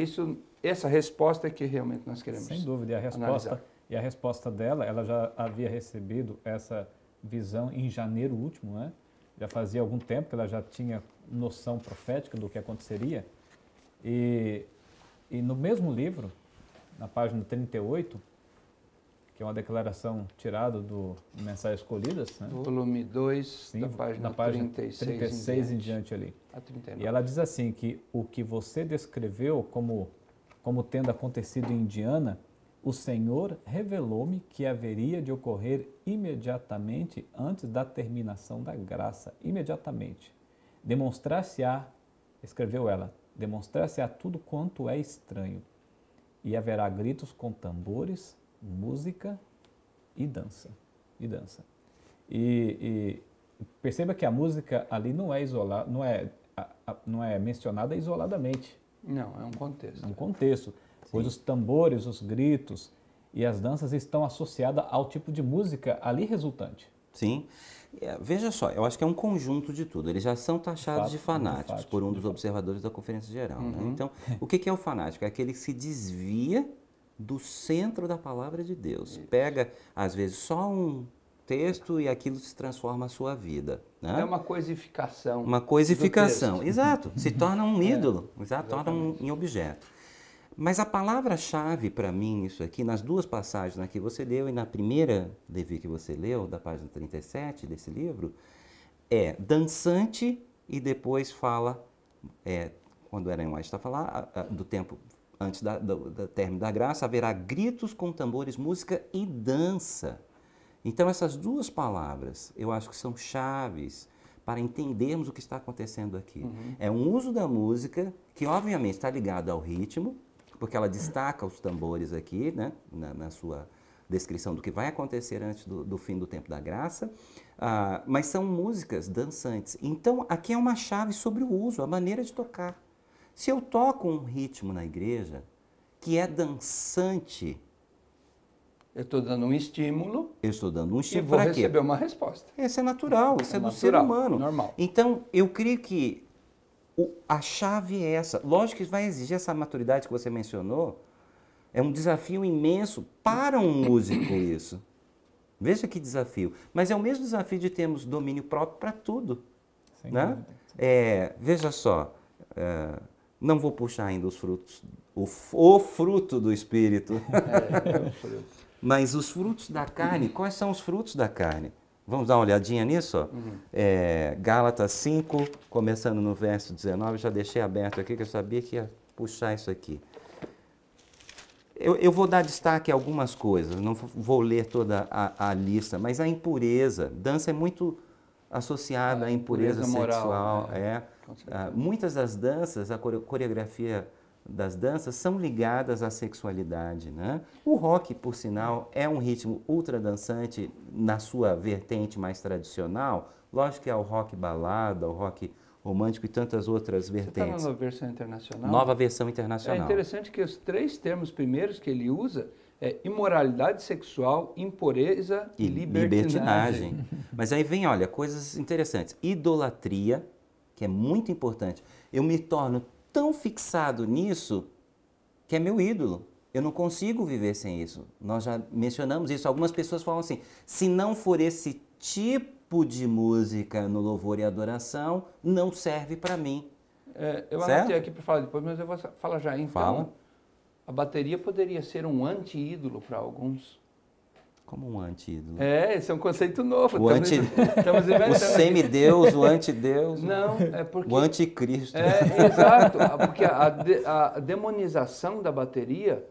essa resposta é que realmente nós queremos Sem dúvida, a resposta dela, ela já havia recebido essa visão em janeiro último, né? Já fazia algum tempo que ela já tinha noção profética do que aconteceria. E no mesmo livro, na página 38, que é uma declaração tirada do Mensagens Escolhidas, né? Volume 2, Sim, da página, na página 36 em diante ali. A 39. E ela diz assim, que o que você descreveu como tendo acontecido em Indiana, o Senhor revelou-me que haveria de ocorrer imediatamente antes da terminação da graça. Imediatamente. Demonstrar-se-á, escreveu ela, demonstrar-se-á tudo quanto é estranho. E haverá gritos com tambores, música e dança. E perceba que a música ali não é isolada, não é mencionada isoladamente. Não, é um contexto. É um contexto, pois os tambores, os gritos e as danças estão associadas ao tipo de música ali resultante. Sim. Veja só, eu acho que é um conjunto de tudo. Eles já são taxados de fanáticos por um dos observadores da Conferência Geral. Né? Então, o que é o fanático? É aquele que se desvia do centro da palavra de Deus. Pega, às vezes, só um texto e aquilo se transforma a sua vida. Né? É uma coisificação. Uma coisificação, exato. Se torna um ídolo, torna um objeto. Mas a palavra-chave para mim, isso aqui, nas duas passagens, na que você leu e na primeira, Levi, que você leu, da página 37 desse livro, é dançante e depois fala, quando Ellen White está falando, do tempo antes do término da graça, haverá gritos com tambores, música e dança. Então, essas duas palavras, eu acho que são chaves para entendermos o que está acontecendo aqui. É um uso da música que, obviamente, está ligado ao ritmo, porque ela destaca os tambores aqui, né, na sua descrição do que vai acontecer antes do fim do tempo da graça, mas são músicas dançantes. Então, aqui é uma chave sobre o uso, a maneira de tocar. Se eu toco um ritmo na igreja que é dançante, Eu estou dando um estímulo. Eu estou dando um E estímulo vou para quê? receber uma resposta. Isso é natural, isso é do ser natural, humano. normal. Então, eu creio que a chave é essa. Lógico que vai exigir essa maturidade que você mencionou. É um desafio imenso para um músico isso. Veja que desafio. Mas é o mesmo desafio de termos domínio próprio para tudo. Né? Veja só, não vou puxar ainda os frutos, o fruto do Espírito. Mas os frutos da carne, quais são os frutos da carne? Vamos dar uma olhadinha nisso? Ó. Gálatas 5, começando no verso 19, já deixei aberto aqui, que eu sabia que ia puxar isso aqui. Eu vou dar destaque a algumas coisas, não vou ler toda a lista, mas a impureza, dança é muito associada à impureza sexual. Moral, muitas das danças, a coreografia das danças são ligadas à sexualidade. Né? O rock, por sinal, é um ritmo ultra dançante na sua vertente mais tradicional. Lógico que é o rock balada, o rock romântico e tantas outras vertentes. Você está na versão internacional? Nova versão internacional. É interessante que os 3 termos primeiros que ele usa é imoralidade sexual, impureza e libertinagem. Mas aí vem, olha, coisas interessantes. Idolatria, que é muito importante. Eu me torno tão fixado nisso que é meu ídolo. Eu não consigo viver sem isso. Nós já mencionamos isso. Algumas pessoas falam assim, se não for esse tipo de música no louvor e adoração, não serve para mim. Eu anotei aqui para falar depois, mas eu vou falar já. Então, Fala. A bateria poderia ser um anti-ídolo para alguns. Como um anti-ídolo? Esse é um conceito novo. Estamos inventando. O semideus, o antideus. Não, é porque... O anticristo. Exato, porque a demonização da bateria,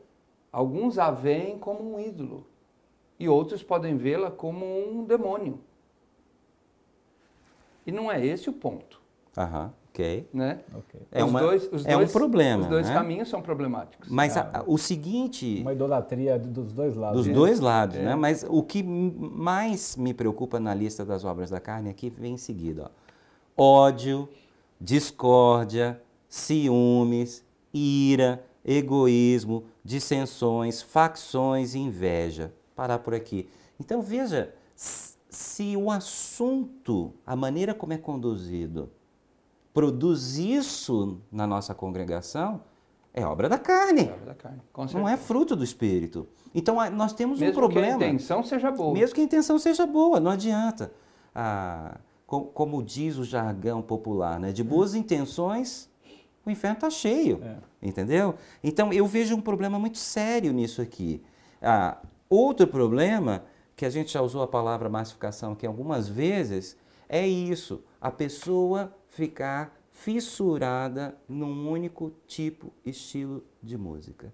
alguns a veem como um ídolo e outros podem vê-la como um demônio. E não é esse o ponto. Ok. Né? É um problema. Os dois caminhos são problemáticos. Mas o seguinte... Uma idolatria dos dois lados. Dos dois lados, né? Mas o que mais me preocupa na lista das obras da carne aqui vem em seguida. Ó. Ódio, discórdia, ciúmes, ira, egoísmo, dissensões, facções e inveja. Parar por aqui. Então veja, se o assunto, a maneira como é conduzido, produz isso na nossa congregação, é obra da carne. É obra da carne, com certeza. Não é fruto do Espírito. Então nós temos mesmo um problema. Mesmo que a intenção seja boa. Mesmo que a intenção seja boa, não adianta. Como diz o jargão popular, né? De boas intenções, o inferno está cheio. Entendeu? Então eu vejo um problema muito sério nisso aqui. Outro problema, que a gente já usou a palavra massificação aqui algumas vezes, é isso. A pessoa ficar fissurada num único tipo, estilo de música.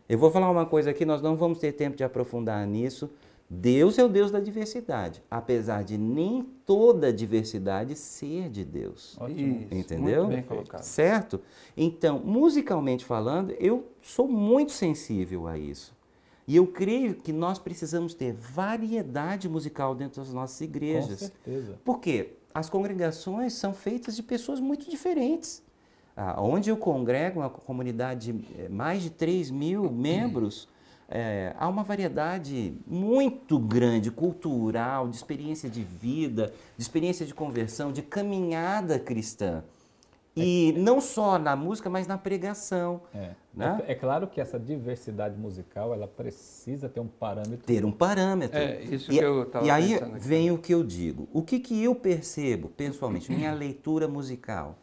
Eu vou falar uma coisa aqui, nós não vamos ter tempo de aprofundar nisso. Deus é o Deus da diversidade, apesar de nem toda diversidade ser de Deus. Ótimo. Entendeu? Muito bem colocado. Certo? Então, musicalmente falando, eu sou muito sensível a isso. E eu creio que nós precisamos ter variedade musical dentro das nossas igrejas. Com certeza. Por quê? As congregações são feitas de pessoas muito diferentes. Onde eu congrego uma comunidade de mais de 3.000 membros, há uma variedade muito grande, cultural, de experiência de vida, de experiência de conversão, de caminhada cristã. E não só na música, mas na pregação. Né? É claro que essa diversidade musical, ela precisa ter um parâmetro. Ter um parâmetro. Isso que eu estava pensando. E aí aqui. vem o que eu digo. O que eu percebo, pessoalmente, minha leitura musical.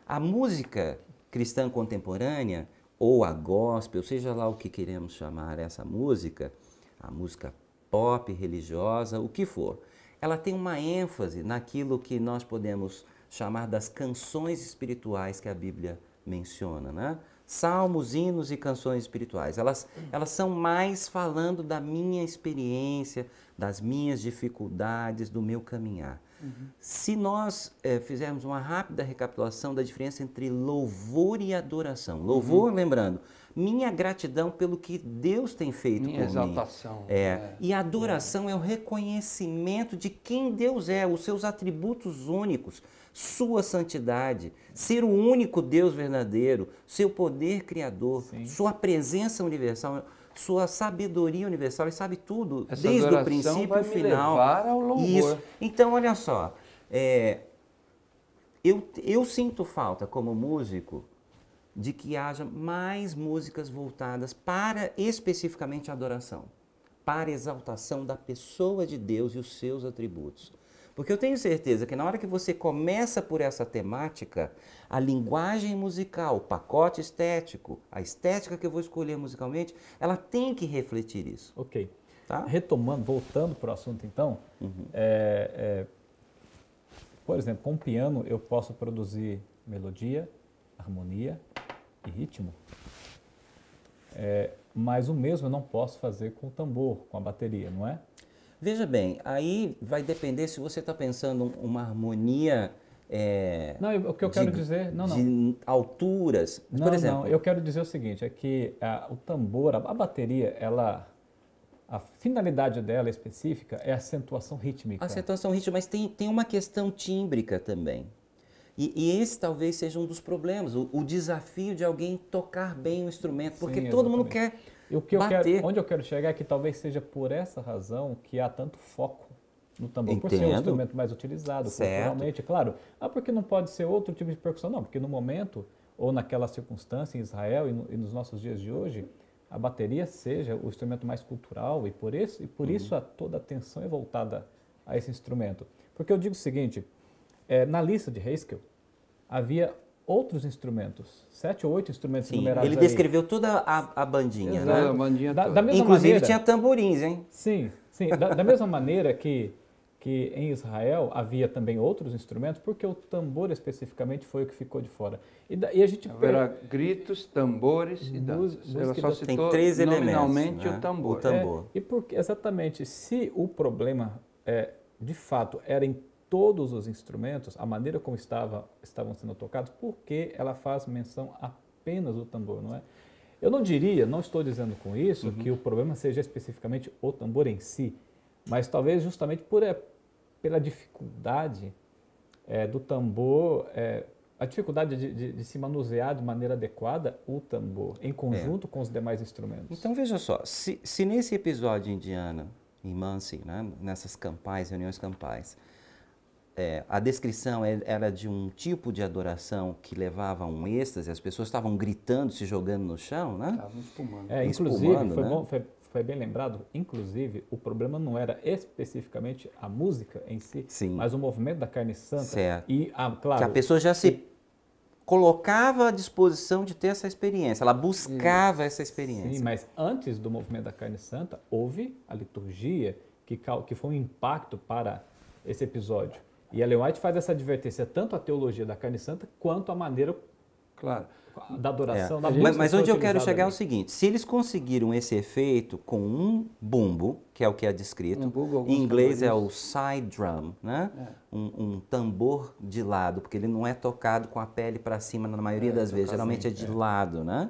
A música cristã contemporânea, ou a gospel, seja lá o que queremos chamar essa música, a música pop, religiosa, o que for, ela tem uma ênfase naquilo que nós podemos chamar das canções espirituais que a Bíblia menciona, né? Salmos, hinos e canções espirituais. Elas são mais falando da minha experiência, das minhas dificuldades, do meu caminhar. Se nós fizermos uma rápida recapitulação da diferença entre louvor e adoração. Louvor, lembrando, minha gratidão pelo que Deus tem feito por mim. Minha exaltação. E a adoração é o reconhecimento de quem Deus é, os seus atributos únicos, sua santidade, ser o único Deus verdadeiro, seu poder criador, sua presença universal. sua sabedoria universal, ele sabe tudo, Essa desde o adoração princípio vai ao me final. levar ao louvor. Isso. Então, olha só, eu sinto falta, como músico, de que haja mais músicas voltadas para especificamente a adoração, para a exaltação da pessoa de Deus e os seus atributos. Porque eu tenho certeza que na hora que você começa por essa temática, a linguagem musical, o pacote estético, a estética que eu vou escolher musicalmente, ela tem que refletir isso. Ok. Tá? Retomando, voltando para o assunto então, por exemplo, com o piano eu posso produzir melodia, harmonia e ritmo, mas o mesmo eu não posso fazer com o tambor, com a bateria, não é? Veja bem, aí vai depender se você está pensando uma harmonia Não, o que eu quero dizer... de alturas. Por exemplo, não, eu quero dizer o seguinte, é que o tambor, a bateria, a finalidade dela específica é a acentuação rítmica. a acentuação rítmica, mas tem uma questão tímbrica também. E esse talvez seja um dos problemas, o desafio de alguém tocar bem o instrumento, porque Sim, todo mundo exatamente. quer E o que bater. onde eu quero chegar é que talvez seja por essa razão que há tanto foco no tambor, por ser o Entendo. instrumento mais utilizado Certo. culturalmente, claro. Porque não pode ser outro tipo de percussão, não, porque no momento, ou naquela circunstância em Israel e nos nossos dias de hoje, a bateria seja o instrumento mais cultural e por isso toda a atenção é voltada a esse instrumento. Porque eu digo o seguinte, na lista de Haskell havia outros instrumentos, 7 ou 8 instrumentos Sim, numerados ele ali. descreveu toda a bandinha, Toda a né? bandinha Da toda. mesma Inclusive maneira, tinha tamborins, hein? Sim, da mesma maneira que em Israel havia também outros instrumentos, porque o tambor especificamente foi o que ficou de fora. E a gente Haverá gritos, tambores e danças. Ela só música- citou Tem 3 elementos, nominalmente né? o tambor. O tambor. E porque exatamente, se o problema de fato era em todos os instrumentos, a maneira como estavam sendo tocados, por que ela faz menção apenas do tambor, não é? Eu não estou dizendo com isso que o problema seja especificamente o tambor em si, mas talvez justamente pela dificuldade do tambor, a dificuldade de se manusear de maneira adequada o tambor, em conjunto com os demais instrumentos. Então veja só, se nesse episódio indiano, em Muncie, né, nessas campais, reuniões campais, a descrição era de um tipo de adoração que levava a um êxtase, as pessoas estavam gritando, se jogando no chão, né? Estavam espumando. Inclusive, espumando, foi né? bom, foi bem lembrado, inclusive, o problema não era especificamente a música em si, Sim. mas o movimento da carne santa. Certo. E, claro, Que a pessoa já se colocava à disposição de ter essa experiência, ela buscava essa experiência. sim, mas antes do movimento da carne santa, houve a liturgia que foi um impacto para esse episódio. E Ellen White faz essa advertência tanto à teologia da carne santa quanto à maneira Claro. da adoração, da música. Mas que foi onde eu quero utilizada chegar é o ali. seguinte, se eles conseguiram esse efeito com um bumbo, que é o que é descrito, Um bumbo, alguns em inglês é o tambores. side drum, né? Um tambor de lado, porque ele não é tocado com a pele para cima na maioria das vezes, geralmente é de lado, né?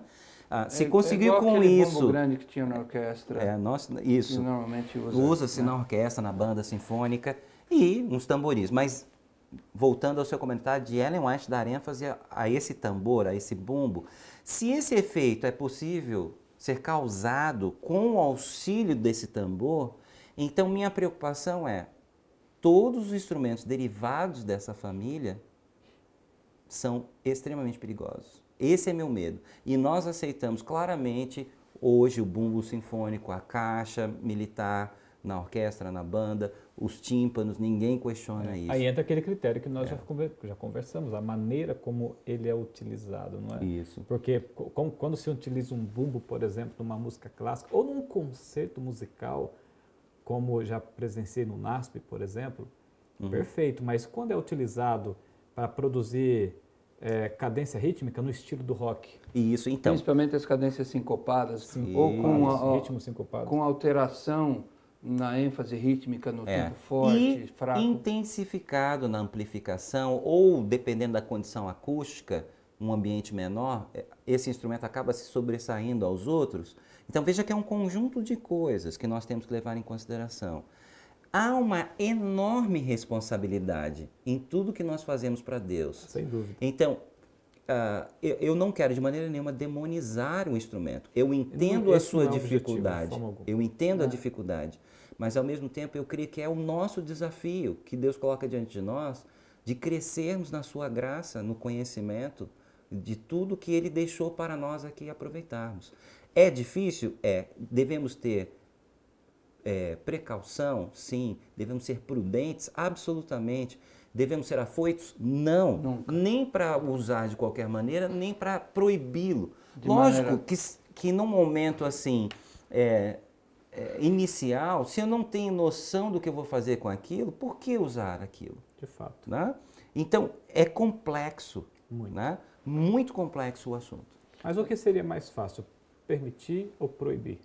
Se conseguiu igual com aquele isso... bombo grande que tinha na orquestra. Nossa, Que isso. normalmente Usa-se né? na orquestra, na banda sinfônica e uns tamboris. Mas, voltando ao seu comentário, de Ellen White dar ênfase a esse tambor, a esse bumbo, se esse efeito é possível ser causado com o auxílio desse tambor, então minha preocupação é todos os instrumentos derivados dessa família são extremamente perigosos. Esse é meu medo. E nós aceitamos claramente hoje o bumbo sinfônico, a caixa militar, na orquestra, na banda, os tímpanos, ninguém questiona isso. Aí entra aquele critério que nós já conversamos, a maneira como ele é utilizado, não é? Isso. Porque quando se utiliza um bumbo, por exemplo, numa música clássica ou num concerto musical, como já presenciei no NASP, por exemplo, perfeito, mas quando é utilizado para produzir cadência rítmica no estilo do rock, Isso, então. Principalmente as cadências sincopadas, Sim, ou com, ritmo sincopado. com alteração na ênfase rítmica no tempo forte, E fraco. intensificado na amplificação, ou dependendo da condição acústica, um ambiente menor, esse instrumento acaba se sobressaindo aos outros. Então veja que é um conjunto de coisas que nós temos que levar em consideração. Há uma enorme responsabilidade em tudo que nós fazemos para Deus. Sem dúvida. Então, eu não quero de maneira nenhuma demonizar o instrumento. Eu entendo a sua dificuldade. Eu entendo a dificuldade. Mas, ao mesmo tempo, eu creio que é o nosso desafio que Deus coloca diante de nós, de crescermos na sua graça, no conhecimento de tudo que Ele deixou para nós aqui aproveitarmos. É difícil? É. Devemos ter precaução? Sim. Devemos ser prudentes? Absolutamente. Devemos ser afoitos? Não. Nunca. Nem para usar de qualquer maneira, nem para proibi-lo. Lógico que num momento assim... inicial, se eu não tenho noção do que eu vou fazer com aquilo, por que usar aquilo? De fato. Né? Então, é complexo. Muito. Né? Muito complexo o assunto. Mas o que seria mais fácil, permitir ou proibir?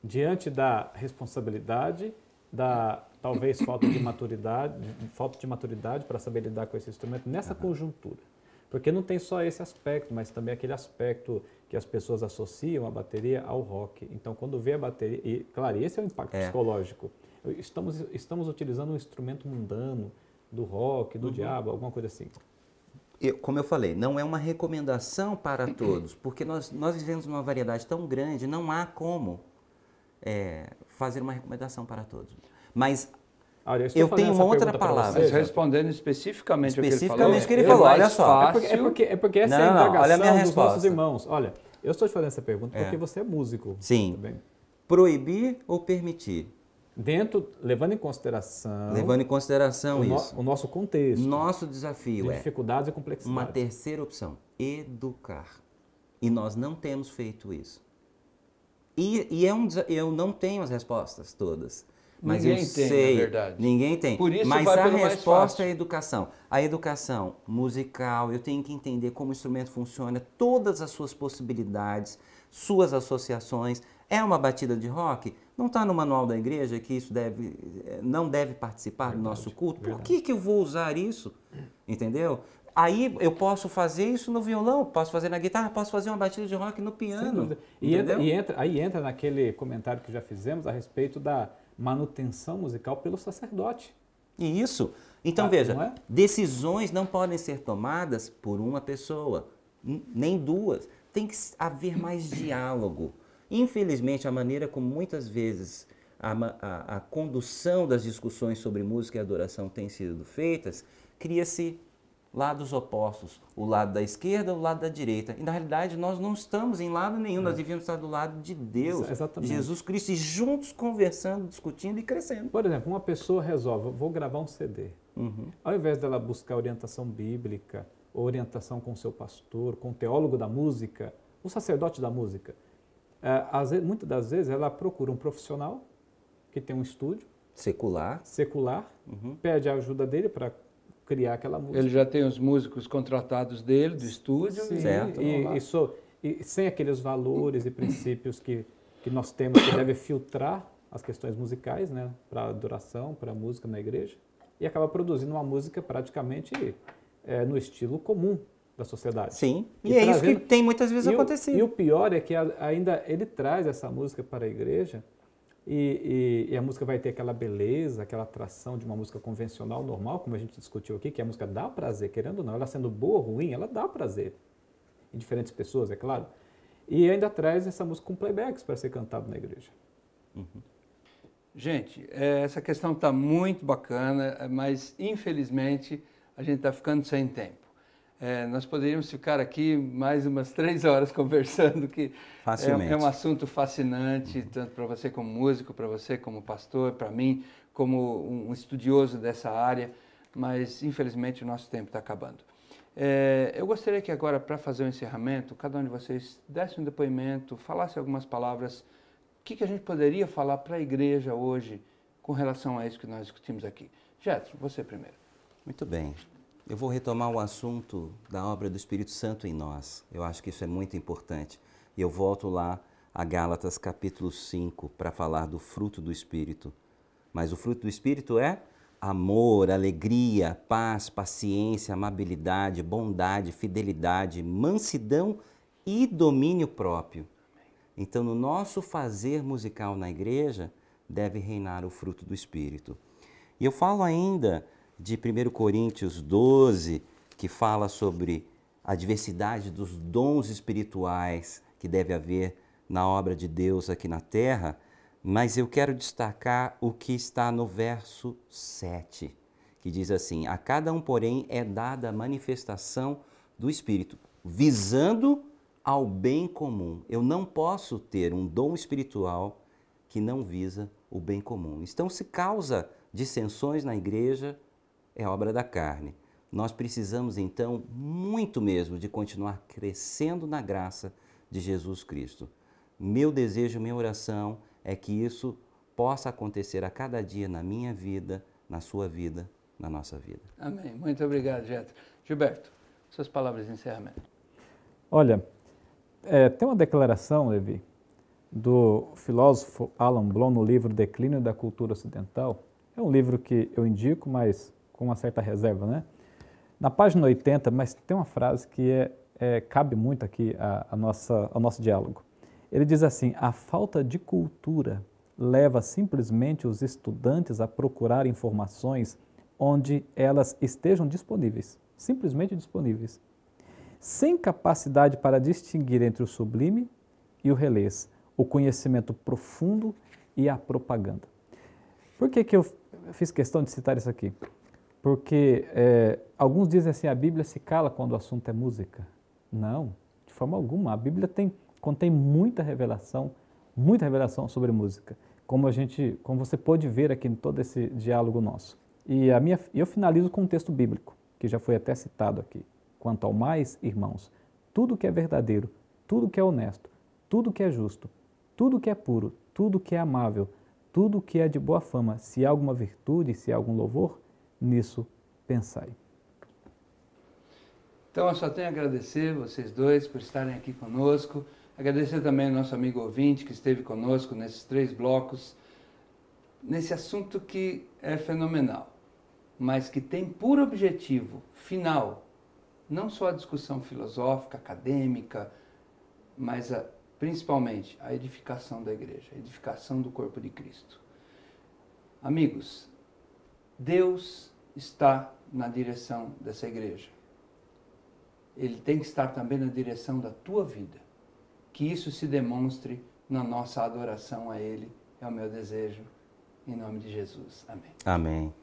Diante da responsabilidade, da talvez falta de maturidade para saber lidar com esse instrumento nessa conjuntura. Porque não tem só esse aspecto, mas também aquele aspecto que as pessoas associam a bateria ao rock. Então, quando vê a bateria... E, claro, esse é o impacto psicológico. Estamos utilizando um instrumento mundano do rock, do diabo, alguma coisa assim. Como eu falei, não é uma recomendação para todos, porque nós vivemos uma variedade tão grande, não há como fazer uma recomendação para todos. Mas... Olha, eu tenho uma outra palavra. Mas respondendo especificamente o que ele falou. Especificamente o que ele falou, olha só. É porque essa é a indagação dos nossos irmãos. Olha, eu estou te fazendo essa pergunta porque você é músico. Sim. Também. Proibir ou permitir? Levando em consideração... Levando em consideração o nosso contexto. Nosso desafio de dificuldades e complexidades. Uma terceira opção, educar. E nós não temos feito isso. Eu não tenho as respostas todas. Mas ninguém tem, na verdade. Ninguém tem. Por isso mas vai a pelo resposta é a educação. A educação musical, eu tenho que entender como o instrumento funciona, todas as suas possibilidades, suas associações. É uma batida de rock? Não está no manual da igreja que isso não deve participar do nosso culto? Por que eu vou usar isso? Entendeu? Aí eu posso fazer isso no violão, posso fazer na guitarra, posso fazer uma batida de rock no piano. Aí entra naquele comentário que já fizemos a respeito da manutenção musical pelo sacerdote. Isso. Então, veja, decisões não podem ser tomadas por uma pessoa, nem duas. Tem que haver mais diálogo. Infelizmente, a maneira como muitas vezes a condução das discussões sobre música e adoração tem sido feitas, cria-se lados opostos, o lado da esquerda, o lado da direita. E, na realidade, nós não estamos em lado nenhum, nós devíamos estar do lado de Deus, exatamente. Jesus Cristo, e juntos conversando, discutindo e crescendo. Por exemplo, uma pessoa resolve, vou gravar um CD. Ao invés dela buscar orientação bíblica, orientação com o seu pastor, com o teólogo da música, o sacerdote da música, muitas das vezes ela procura um profissional que tem um estúdio secular, pede a ajuda dele para criar aquela música. Ele já tem os músicos contratados dele, do estúdio. Sim, certo. E sem aqueles valores e princípios que nós temos, que deve filtrar as questões musicais, né, para a adoração, para a música na igreja, e acaba produzindo uma música praticamente no estilo comum da sociedade. Sim, e é isso que tem muitas vezes acontecido. E o pior é que ainda ele traz essa música para a igreja e a música vai ter aquela beleza, aquela atração de uma música convencional, normal, como a gente discutiu aqui, que a música dá prazer, querendo ou não, ela sendo boa ou ruim, ela dá prazer. Em diferentes pessoas, é claro. E ainda traz essa música com playbacks para ser cantado na igreja. Gente, essa questão está muito bacana, mas infelizmente a gente está ficando sem tempo. Nós poderíamos ficar aqui mais umas 3 horas conversando, que é um assunto fascinante, tanto para você como músico, para você como pastor, para mim como um estudioso dessa área, mas infelizmente o nosso tempo está acabando. Eu gostaria que agora, para fazer o encerramento, cada um de vocês desse um depoimento, falasse algumas palavras, o que a gente poderia falar para a igreja hoje com relação a isso que nós discutimos aqui. Jetro, você primeiro. Muito bem. Eu vou retomar o assunto da obra do Espírito Santo em nós. Eu acho que isso é muito importante. E eu volto lá a Gálatas capítulo 5 para falar do fruto do Espírito. Mas o fruto do Espírito é amor, alegria, paz, paciência, amabilidade, bondade, fidelidade, mansidão e domínio próprio. Então, no nosso fazer musical na igreja, deve reinar o fruto do Espírito. E eu falo ainda de 1 Coríntios 12, que fala sobre a diversidade dos dons espirituais que deve haver na obra de Deus aqui na terra, mas eu quero destacar o que está no verso 7, que diz assim: a cada um, porém, é dada a manifestação do Espírito, visando ao bem comum. Eu não posso ter um dom espiritual que não visa o bem comum. Então, se causa dissensões na igreja, é obra da carne. Nós precisamos, então, muito mesmo de continuar crescendo na graça de Jesus Cristo. Meu desejo, minha oração é que isso possa acontecer a cada dia na minha vida, na sua vida, na nossa vida. Amém. Muito obrigado, Jetro. Gilberto, suas palavras de encerramento. Olha, tem uma declaração, Levi, do filósofo Alan Bloom no livro Declínio da Cultura Ocidental. É um livro que eu indico, mas com uma certa reserva, né? Na página 80, mas tem uma frase que cabe muito aqui ao nosso diálogo. Ele diz assim: a falta de cultura leva simplesmente os estudantes a procurar informações onde elas estejam disponíveis, simplesmente disponíveis, sem capacidade para distinguir entre o sublime e o relez, o conhecimento profundo e a propaganda. Por que eu fiz questão de citar isso aqui? Porque alguns dizem assim, a Bíblia se cala quando o assunto é música. Não, de forma alguma. A Bíblia contém muita revelação sobre música, como você pôde ver aqui em todo esse diálogo nosso. E eu finalizo com um texto bíblico, que já foi até citado aqui. Quanto ao mais, irmãos, tudo que é verdadeiro, tudo que é honesto, tudo que é justo, tudo que é puro, tudo que é amável, tudo que é de boa fama, se há alguma virtude, se há algum louvor, nisso pensai. Então, eu só tenho a agradecer vocês dois por estarem aqui conosco. Agradecer também ao nosso amigo ouvinte que esteve conosco nesses 3 blocos, nesse assunto que é fenomenal, mas que tem por objetivo final, não só a discussão filosófica, acadêmica, mas principalmente a edificação da igreja, a edificação do corpo de Cristo. Amigos, Deus está na direção dessa igreja. Ele tem que estar também na direção da tua vida. Que isso se demonstre na nossa adoração a Ele. É o meu desejo, em nome de Jesus. Amém. Amém.